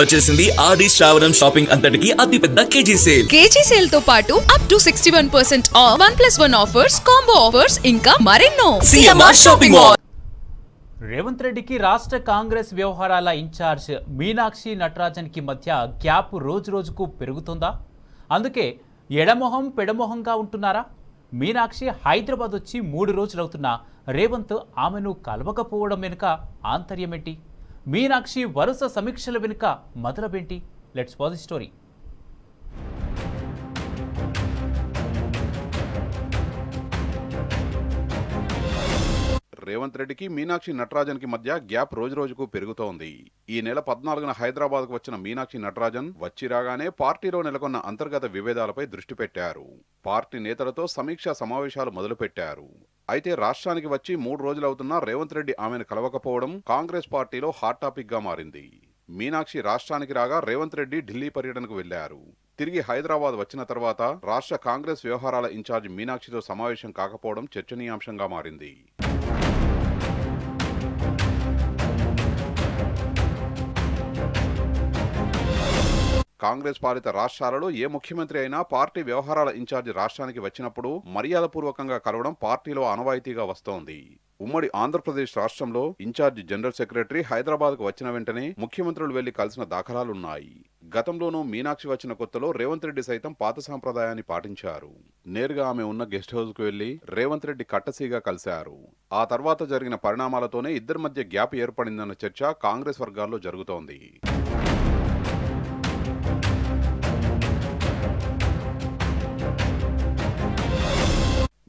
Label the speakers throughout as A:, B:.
A: వచ్చేసింది ఆది శ్రావణం షాపింగ్ అంతటికి అతిపెద్ద కేజీ సేల్
B: తో పాటు up to 61% of 1+1 offers, combo offers ఇంకా మరెన్నో.
A: CMR shopping mall.
C: రేవంత్ రెడ్డికి రాష్ట్ర కాంగ్రెస్ వ్యవహారాల ఇన్ఛార్జ్ మీనాక్షి నటరాజన్కి మధ్య గ్యాప్ రోజుకు పెరుగుతుందా? అందుకే ఎడమొహం పెడమొహంగా ఉంటున్నారా? మీనాక్షి హైదరాబాద్ వచ్చి 3 రోజులవుతున్నా రేవంత్ ఆమెను కలవకపోవడం వెనుక ఆంతర్యమేంటి? మీనాక్షి వరుస సమీక్షల వెనుక మొదలబేంటి? Let's watch the story.
D: Revanth రెడ్డికి మీనాక్షి నటరాజన్ కి మధ్య గ్యాప్ రోజుకు పెరుగుతోంది. ఈ నెల 14న హైదరాబాద్ కు వచ్చిన మీనాక్షి నటరాజన్ వచ్చి రాగానే పార్టీలో నెలకొన్న అంతర్గత విభేదాలపై దృష్టి పెట్టారు. పార్టీ నేతలతో సమీక్షా సమావేశాలు మొదలుపెట్టారు. అయితే రాష్ట్రానికి వచ్చి 3 రోజులవుతున్నా రేవంత్ రెడ్డి ఆమెను కలవకపోవడం కాంగ్రెస్ పార్టీలో హాట్ టాపిక్ గా మారింది. మీనాక్షి రాష్ట్రానికి రాగా రేవంత్ రెడ్డి ఢిల్లీ పర్యటనకు వెళ్లారు. తిరిగి హైదరాబాద్ వచ్చిన తర్వాత రాష్ట్ర కాంగ్రెస్ వ్యవహారాల ఇన్ఛార్జ్ మీనాక్షితో సమావేశం కాకపోవడం చర్చనీయాంశంగా మారింది. కాంగ్రెస్ పాలిత రాష్ట్రాలలో ఏ ముఖ్యమంత్రి అయినా పార్టీ వ్యవహారాల ఇన్ఛార్జ్ రాష్ట్రానికి వచ్చినప్పుడు మర్యాదపూర్వకంగా కలవడం పార్టీలో ఆనవాయితీగా వస్తోంది. ఉమ్మడి ఆంధ్రప్రదేశ్ రాష్ట్రంలో ఇన్ఛార్జ్ జనరల్ సెక్రటరీ హైదరాబాద్ కు వచ్చిన వెంటనే ముఖ్యమంత్రులు వెళ్లి కలిసిన దాఖలాలున్నాయి. గతంలోనూ మీనాక్షి వచ్చిన కొత్తలో రేవంత్ రెడ్డి సైతం పాత సాంప్రదాయాన్ని పాటించారు. నేరుగా ఆమె ఉన్న గెస్ట్ హౌస్ కు వెళ్లి రేవంత్ రెడ్డి కట్టసీగా కలిశారు. ఆ తర్వాత జరిగిన పరిణామాలతోనే ఇద్దరి మధ్య గ్యాప్ ఏర్పడిందన్న చర్చ కాంగ్రెస్ వర్గాల్లో జరుగుతోంది.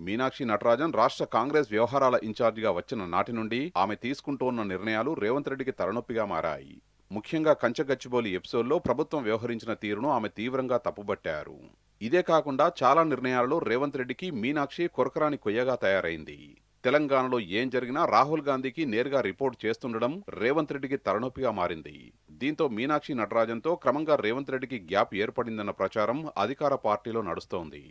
D: మీనాక్షి నటరాజన్ రాష్ట్ర కాంగ్రెస్ వ్యవహారాల ఇన్ఛార్జిగా వచ్చిన నాటి నుండి ఆమె తీసుకుంటోన్న నిర్ణయాలు రేవంత్ రెడ్డికి తలనొప్పిగా మారాయి. ముఖ్యంగా కంచగచ్చిబౌలి ఎపిసోడ్లో ప్రభుత్వం వ్యవహరించిన తీరును ఆమె తీవ్రంగా తప్పుబట్టారు. ఇదే కాకుండా చాలా నిర్ణయాలలో రేవంత్ రెడ్డికి మీనాక్షి కొరకరాని కొయ్యగా తయారైంది. తెలంగాణలో ఏం జరిగినా రాహుల్ గాంధీకి నేరుగా రిపోర్ట్ చేస్తుండడం రేవంత్ రెడ్డికి తలనొప్పిగా మారింది. దీంతో మీనాక్షి నటరాజన్తో క్రమంగా రేవంత్ రెడ్డికి గ్యాప్ ఏర్పడిందన్న ప్రచారం అధికార పార్టీలో నడుస్తోంది.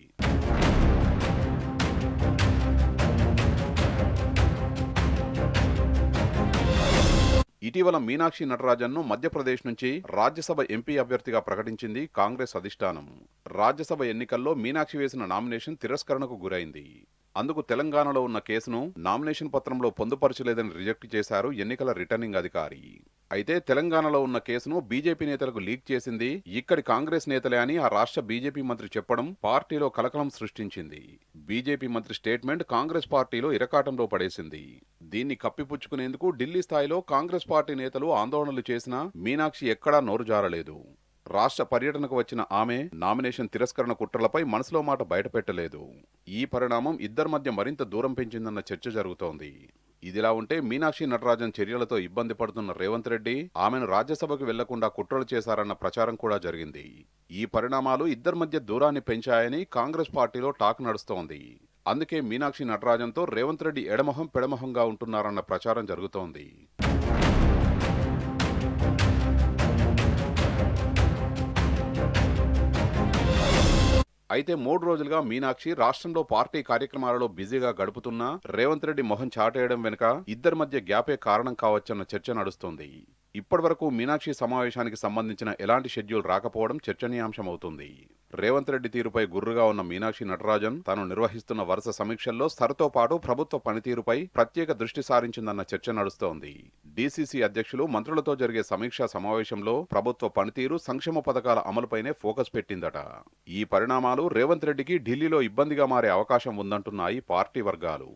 D: ఇటీవల మీనాక్షి నటరాజన్ను మధ్యప్రదేశ్ నుంచి రాజ్యసభ ఎంపీ అభ్యర్థిగా ప్రకటించింది కాంగ్రెస్ అధిష్టానం. రాజ్యసభ ఎన్నికల్లో మీనాక్షి వేసిన నామినేషన్ తిరస్కరణకు గురైంది. అందుకు తెలంగాణలో ఉన్న కేసును నామినేషన్ పత్రంలో పొందుపరచలేదని రిజెక్ట్ చేశారు ఎన్నికల రిటర్నింగ్ అధికారి. అయితే తెలంగాణలో ఉన్న కేసును బీజేపీ నేతలకు లీక్ చేసింది ఇక్కడి కాంగ్రెస్ నేతలే అని ఆ రాష్ట్ర బీజేపీ మంత్రి చెప్పడం పార్టీలో కలకలం సృష్టించింది. బీజేపీ మంత్రి స్టేట్మెంట్ కాంగ్రెస్ పార్టీలో ఇరకాటంలో పడేసింది. దీన్ని కప్పిపుచ్చుకునేందుకు ఢిల్లీ స్థాయిలో కాంగ్రెస్ పార్టీ నేతలు ఆందోళనలు చేసినా మీనాక్షి ఎక్కడా నోరు జారలేదు. రాష్ట్ర పర్యటనకు వచ్చిన ఆమె నామినేషన్ తిరస్కరణ కుట్రలపై మనసులో మాట బయటపెట్టలేదు. ఈ పరిణామం ఇద్దరి మధ్య మరింత దూరం పెంచిందన్న చర్చ జరుగుతోంది. ఇదిలా ఉంటే మీనాక్షి నటరాజన్ చర్యలతో ఇబ్బంది పడుతున్న రేవంత్ రెడ్డి ఆమెను రాజ్యసభకు వెళ్లకుండా కుట్రలు చేశారన్న ప్రచారం కూడా జరిగింది. ఈ పరిణామాలు ఇద్దరి మధ్య దూరాన్ని పెంచాయని కాంగ్రెస్ పార్టీలో టాక్ నడుస్తోంది. అందుకే మీనాక్షి నటరాజన్తో రేవంత్ రెడ్డి ఎడమొహం పెడమొహంగా ఉంటున్నారన్న ప్రచారం జరుగుతోంది. అయితే 3 రోజులుగా మీనాక్షి రాష్ట్రంలో పార్టీ కార్యక్రమాలలో బిజీగా గడుపుతున్నా రేవంత్ రెడ్డి మొహం చాటేయడం వెనుక ఇద్దరి మధ్య గ్యాపే కారణం కావచ్చన్న చర్చ నడుస్తోంది. ఇప్పటివరకు మీనాక్షి సమావేశానికి సంబంధించిన ఎలాంటి షెడ్యూల్ రాకపోవడం చర్చనీయాంశమవుతుంది. రేవంత్ రెడ్డి తీరుపై గుర్రుగా ఉన్న మీనాక్షి నటరాజన్ తాను నిర్వహిస్తున్న వరుస సమీక్షల్లో సరతో పాటు ప్రభుత్వ పనితీరుపై ప్రత్యేక దృష్టి సారించిందన్న చర్చ నడుస్తోంది. డీసీసీ అధ్యక్షులు మంత్రులతో జరిగే సమీక్షా సమావేశంలో ప్రభుత్వ పనితీరు, సంక్షేమ పథకాల అమలుపైనే ఫోకస్ పెట్టిందట. ఈ పరిణామాలు రేవంత్ రెడ్డికి ఢిల్లీలో ఇబ్బందిగా మారే అవకాశం ఉందంటున్నాయి పార్టీ వర్గాలు.